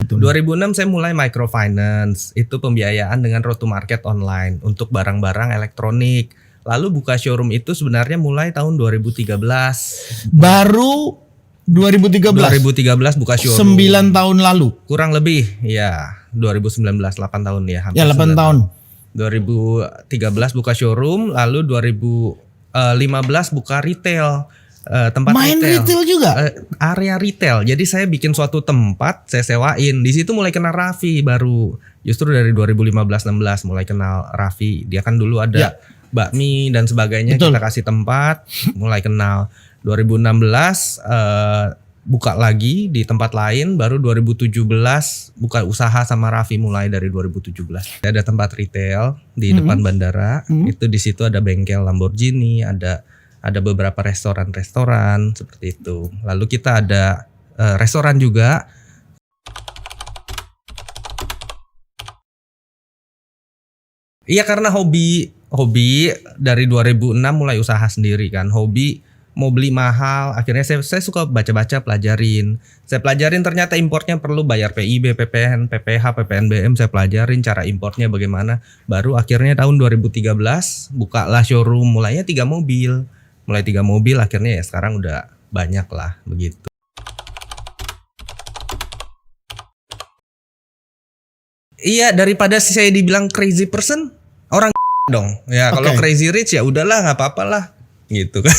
tuh? 2006 saya mulai microfinance, itu pembiayaan dengan road to market online untuk barang-barang elektronik. Lalu buka showroom itu sebenarnya mulai tahun 2013. Baru 2013 buka showroom. 9 tahun lalu. Kurang lebih, ya 2019, 8 tahun ya. Ya 8 tahun. 2013 buka showroom, lalu 2015 buka retail. Tempat Main retail juga? Area retail. Jadi saya bikin suatu tempat, saya sewain. Di situ mulai kenal Raffi baru. Justru dari 2015-16 mulai kenal Raffi. Dia kan dulu ada bakmi dan sebagainya. Betul. Kita kasih tempat, mulai kenal. 2016 buka lagi di tempat lain. Baru 2017 buka usaha sama Raffi mulai dari 2017. Ada tempat retail di depan bandara. Itu di situ ada bengkel Lamborghini, ada beberapa restoran seperti itu. Lalu kita ada restoran juga. Iya, karena hobi dari 2006 mulai usaha sendiri kan. Hobi mau beli mahal, akhirnya saya suka baca-baca, pelajarin. Saya pelajarin ternyata importnya perlu bayar PIB, PPN, PPH, PPNBM. Saya pelajarin cara importnya bagaimana. Baru akhirnya tahun 2013 bukalah showroom, mulainya 3 mobil. Mulai 3 mobil, akhirnya ya sekarang udah banyak lah begitu. Iya, daripada saya dibilang crazy person, orang dong. Ya kalau crazy rich ya udahlah, nggak apa-apa lah gitu kan.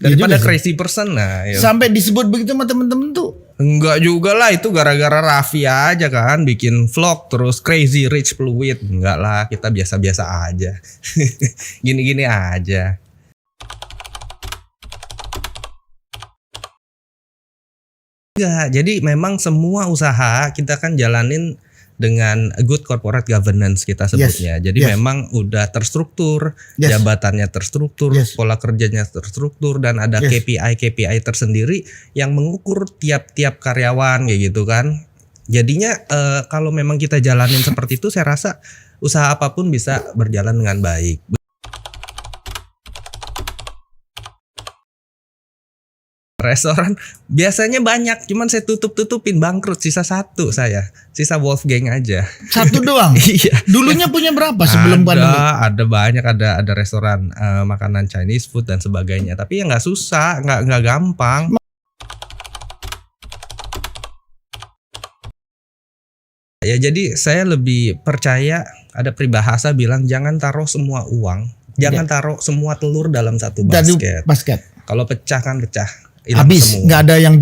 Daripada crazy person. Nah, ya. Sampai disebut begitu sama temen-temen tuh. Enggak juga lah, itu gara-gara Raffi aja kan bikin vlog terus crazy rich fluid. Enggak lah, kita biasa-biasa aja. Gini-gini aja. Enggak, jadi memang semua usaha kita kan jalanin dengan good corporate governance kita sebutnya. Jadi memang udah terstruktur, jabatannya terstruktur, pola kerjanya terstruktur, dan ada KPI tersendiri yang mengukur tiap-tiap karyawan kayak gitu kan. Jadinya kalau memang kita jalanin seperti itu, saya rasa usaha apapun bisa berjalan dengan baik. Restoran biasanya banyak, cuman saya tutupin bangkrut, sisa 1 saya, sisa Wolfgang aja. 1 doang. Iya. Dulunya punya berapa sebelum pandemi? Ada banyak, ada restoran makanan Chinese food dan sebagainya. Tapi ya nggak susah, nggak gampang. Ya jadi saya lebih percaya, ada peribahasa bilang jangan taruh semua uang, jangan taruh semua telur dalam satu basket. Kalau pecah kan pecah. Habis, nggak ada yang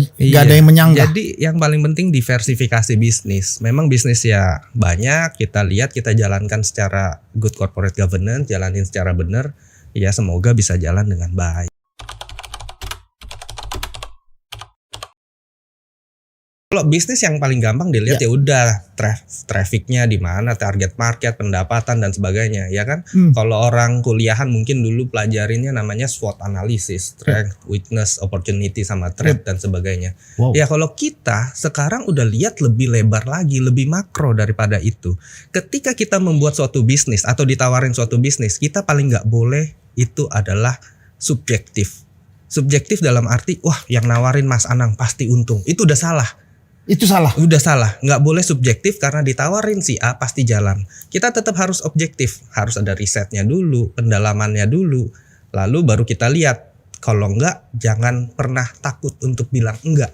menyanggah. Jadi yang paling penting diversifikasi bisnis. Memang bisnis ya banyak, kita lihat, kita jalankan secara good corporate governance, jalanin secara benar, ya semoga bisa jalan dengan baik. Kalau bisnis yang paling gampang dilihat ya udah trafficnya di mana, target market, pendapatan dan sebagainya, ya kan? Kalau orang kuliahan mungkin dulu pelajarinnya namanya SWOT analysis, strength, weakness, opportunity sama threat dan sebagainya. Ya kalau kita sekarang udah lihat lebih lebar lagi, lebih makro daripada itu. Ketika kita membuat suatu bisnis atau ditawarin suatu bisnis, kita paling nggak boleh itu adalah subjektif. Subjektif dalam arti wah yang nawarin Mas Anang pasti untung, itu udah salah. Itu salah. Udah salah, nggak boleh subjektif karena ditawarin si A pasti jalan. Kita tetap harus objektif, harus ada risetnya dulu, pendalamannya dulu, lalu baru kita lihat. Kalau enggak, jangan pernah takut untuk bilang enggak.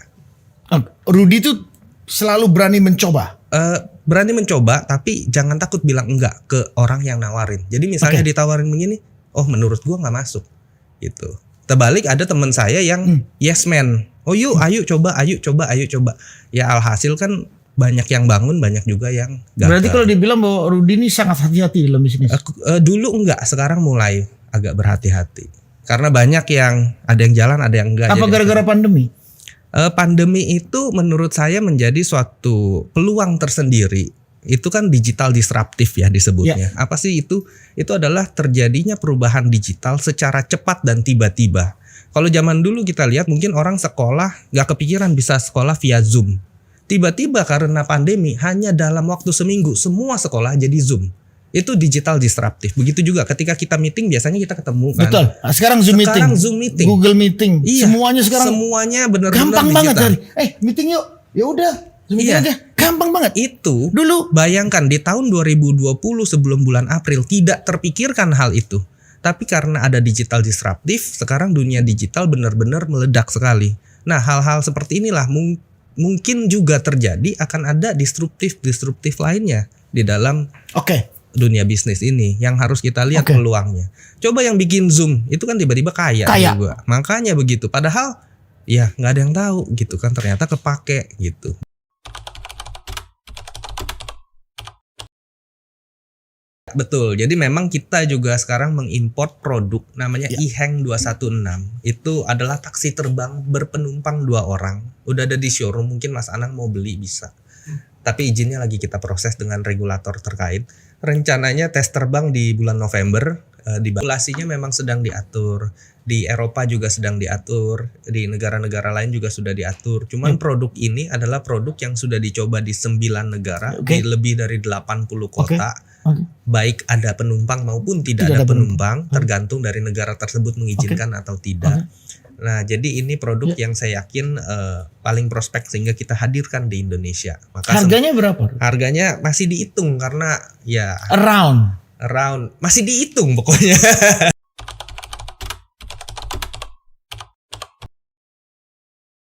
Rudy tuh selalu berani mencoba. Berani mencoba, tapi jangan takut bilang enggak ke orang yang nawarin. Jadi misalnya ditawarin begini, oh menurut gua nggak masuk, gitu. Terbalik ada teman saya yang yes man. Oh yuk, ayo coba. Ya alhasil kan banyak yang bangun, banyak juga yang gagal. Berarti kalau dibilang bahwa Rudy ini sangat hati-hati dalam bisnis. Dulu enggak, sekarang mulai agak berhati-hati. Karena banyak yang ada yang jalan, ada yang enggak. Apa gara-gara pandemi? Pandemi itu menurut saya menjadi suatu peluang tersendiri. Itu kan digital disruptif ya disebutnya. Apa sih itu? Itu adalah terjadinya perubahan digital secara cepat dan tiba-tiba. Kalau zaman dulu kita lihat mungkin orang sekolah gak kepikiran bisa sekolah via Zoom. Tiba-tiba karena pandemi hanya dalam waktu seminggu semua sekolah jadi Zoom. Itu digital disruptif. Begitu juga ketika kita meeting biasanya kita ketemu kan. Betul. Sekarang Zoom meeting. Google meeting. Iya, semuanya sekarang. Semuanya benar-benar gampang digital. banget dari. Meeting yuk. Ya udah. Zoom meeting Iya. aja. Gampang banget. Itu Dulu bayangkan di tahun 2020 sebelum bulan April tidak terpikirkan hal itu. Tapi karena ada digital disruptif, sekarang dunia digital benar-benar meledak sekali. Nah, hal-hal seperti inilah mungkin juga terjadi, akan ada disruptif lainnya di dalam Oke. dunia bisnis ini yang harus kita lihat Oke. peluangnya. Coba yang bikin Zoom itu kan tiba-tiba kaya juga. Makanya begitu. Padahal ya nggak ada yang tahu gitu kan, ternyata kepake gitu. Betul. Jadi memang kita juga sekarang mengimport produk namanya eHang 216. Itu adalah taksi terbang berpenumpang 2 orang. Udah ada di showroom, mungkin Mas Anang mau beli bisa. Tapi izinnya lagi kita proses dengan regulator terkait. Rencananya tes terbang di bulan November. Regulasinya memang sedang diatur. Di Eropa juga sedang diatur. Di negara-negara lain juga sudah diatur. Cuman produk ini adalah produk yang sudah dicoba di 9 negara. Di lebih dari 80 kota. Baik ada penumpang maupun tidak ada penumpang. Tergantung dari negara tersebut mengizinkan atau tidak. Nah, jadi ini produk yang saya yakin paling prospek sehingga kita hadirkan di Indonesia. Maka Harganya berapa? harganya masih dihitung karena ya Around masih dihitung pokoknya.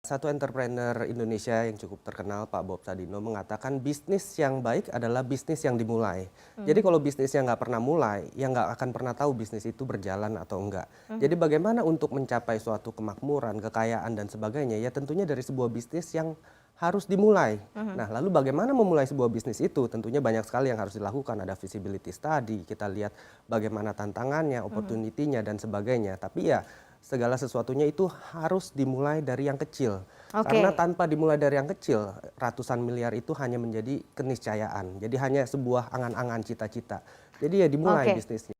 Satu entrepreneur Indonesia yang cukup terkenal, Pak Bob Sadino, mengatakan bisnis yang baik adalah bisnis yang dimulai. Jadi kalau bisnisnya nggak pernah mulai, ya nggak akan pernah tahu bisnis itu berjalan atau enggak. Jadi bagaimana untuk mencapai suatu kemakmuran, kekayaan dan sebagainya, ya tentunya dari sebuah bisnis yang harus dimulai. Nah, lalu bagaimana memulai sebuah bisnis itu? Tentunya banyak sekali yang harus dilakukan. Ada feasibility study, kita lihat bagaimana tantangannya, opportunity-nya dan sebagainya. Tapi ya segala sesuatunya itu harus dimulai dari yang kecil. Karena tanpa dimulai dari yang kecil, ratusan miliar itu hanya menjadi keniscayaan. Jadi hanya sebuah angan-angan cita-cita. Jadi ya dimulai bisnisnya.